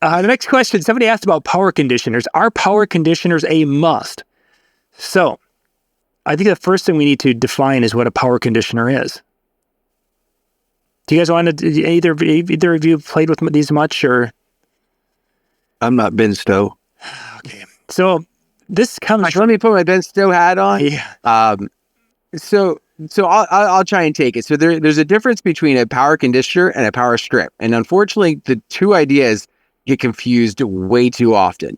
The next question, somebody asked about power conditioners. Are power conditioners a must? So I think the first thing we need to define is what a power conditioner is. Do you guys want to, either of you played with these much, or? I'm not Ben Stowe. Okay. So this comes... Let me put my Ben Stowe hat on. Yeah. So I'll try and take it. So there's a difference between a power conditioner and a power strip. And unfortunately, the two ideas get confused way too often.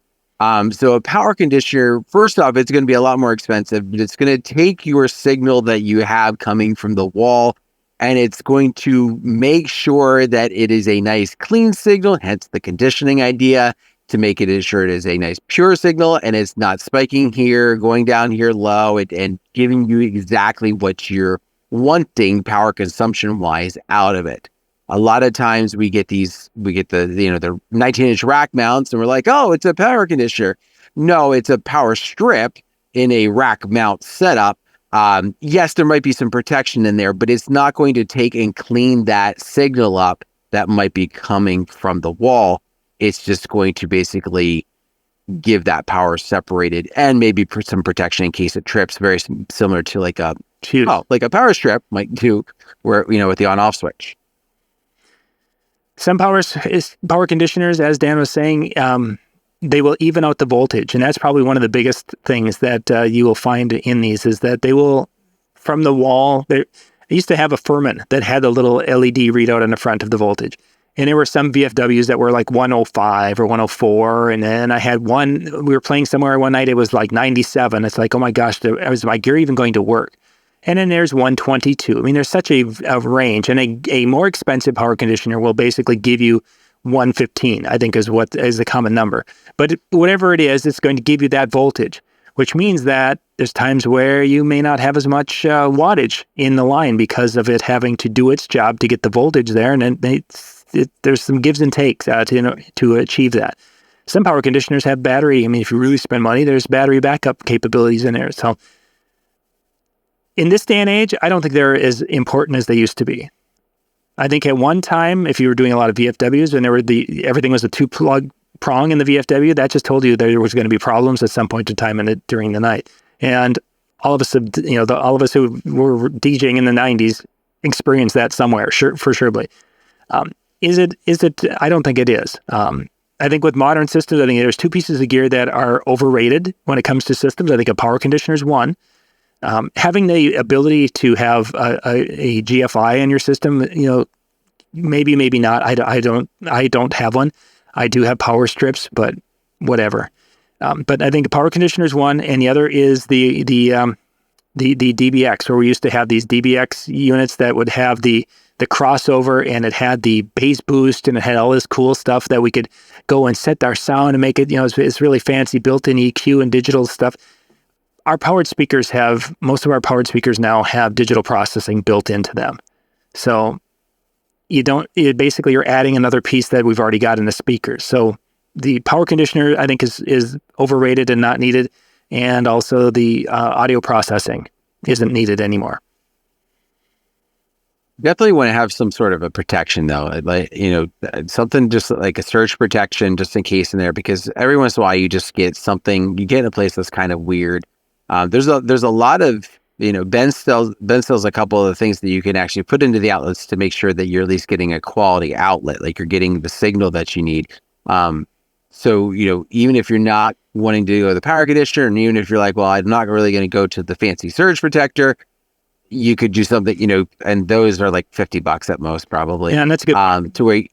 So a power conditioner, first off, it's going to be a lot more expensive, but it's going to take your signal that you have coming from the wall, and it's going to make sure that it is a nice clean signal, hence the conditioning idea, to make it sure it is a nice pure signal and it's not spiking here, going down here low, and giving you exactly what you're wanting power consumption wise out of it. A lot of times we get the 19-inch rack mounts and we're like, oh, it's a power conditioner. No, it's a power strip in a rack mount setup. Yes, there might be some protection in there, but it's not going to take and clean that signal up that might be coming from the wall. It's just going to basically give that power separated and maybe some protection in case it trips, very similar to like a power strip might do, where, with the on-off switch. Some power conditioners, as Dan was saying, they will even out the voltage. And that's probably one of the biggest things that you will find in these, is that they will, from the wall, I used to have a Furman that had a little LED readout on the front of the voltage. And there were some VFWs that were like 105 or 104. And then I had one, we were playing somewhere one night, it was like 97. It's like, oh my gosh, was my gear even going to work? And then there's 122. I mean, there's such a range. And a more expensive power conditioner will basically give you 115, I think is the common number. But whatever it is, it's going to give you that voltage, which means that there's times where you may not have as much wattage in the line because of it having to do its job to get the voltage there. And then there's some gives and takes to achieve that. Some power conditioners have battery. I mean, if you really spend money, there's battery backup capabilities in there. So in this day and age, I don't think they're as important as they used to be. I think at one time, if you were doing a lot of VFWs and everything was a two-plug prong in the VFW, that just told you there was going to be problems at some point in time during the night. And all of us, all of us who were DJing in the 90s experienced that somewhere, for surely. Is it? I don't think it is. I think with modern systems, I think there's two pieces of gear that are overrated when it comes to systems. I think a power conditioner is one. Having the ability to have a GFI in your system, maybe not. I don't have one. I do have power strips, but whatever. But I think a power conditioner is one, and the other is the DBX, where we used to have these DBX units that would have the crossover, and it had the bass boost, and it had all this cool stuff that we could go and set our sound and make it, it's really fancy, built-in EQ and digital stuff. Most of our powered speakers now have digital processing built into them. So basically you're adding another piece that we've already got in the speakers. So the power conditioner, I think, is overrated and not needed. And also the audio processing isn't needed anymore. Definitely want to have some sort of a protection, though, like, something just like a surge protection, just in case in there, because every once in a while you just get something, you get in a place that's kind of weird. There's a lot of, Ben sells a couple of the things that you can actually put into the outlets to make sure that you're at least getting a quality outlet, like you're getting the signal that you need. So, even if you're not wanting to go to the power conditioner, and even if you're like, well, I'm not really going to go to the fancy surge protector, you could do something, and those are like $50 at most, probably. Yeah, and that's good. To where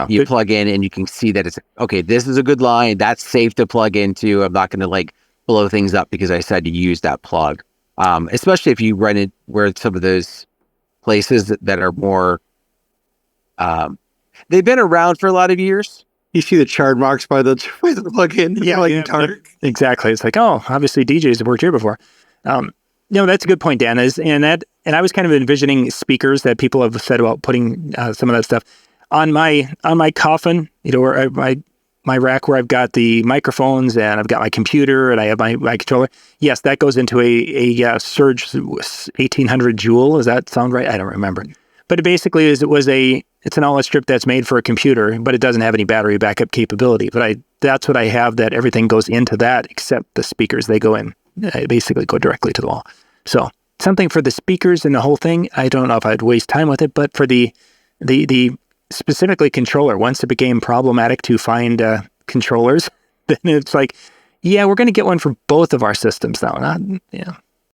you plug in and you can see that it's, okay, this is a good line. That's safe to plug into. I'm not going to blow things up because I decided to use that plug. Especially if you run it where some of those places that are more, they've been around for a lot of years. You see the chart marks by the plug-in. Exactly. It's like, oh, obviously DJs have worked here before. That's a good point, Dan. And I was kind of envisioning speakers that people have said about putting some of that stuff on my coffin, where my rack where I've got the microphones and I've got my computer and I have my controller. Yes, that goes into a Surge 1800 Joule. Does that sound right? I don't remember. But it basically was a It's an outlet strip that's made for a computer, but it doesn't have any battery backup capability. But that's what I have, that everything goes into that except the speakers. They go in, basically go directly to the wall. So something for the speakers and the whole thing, I don't know if I'd waste time with it, but for the specifically controller, once it became problematic to find controllers, then it's like, yeah, we're going to get one for both of our systems now.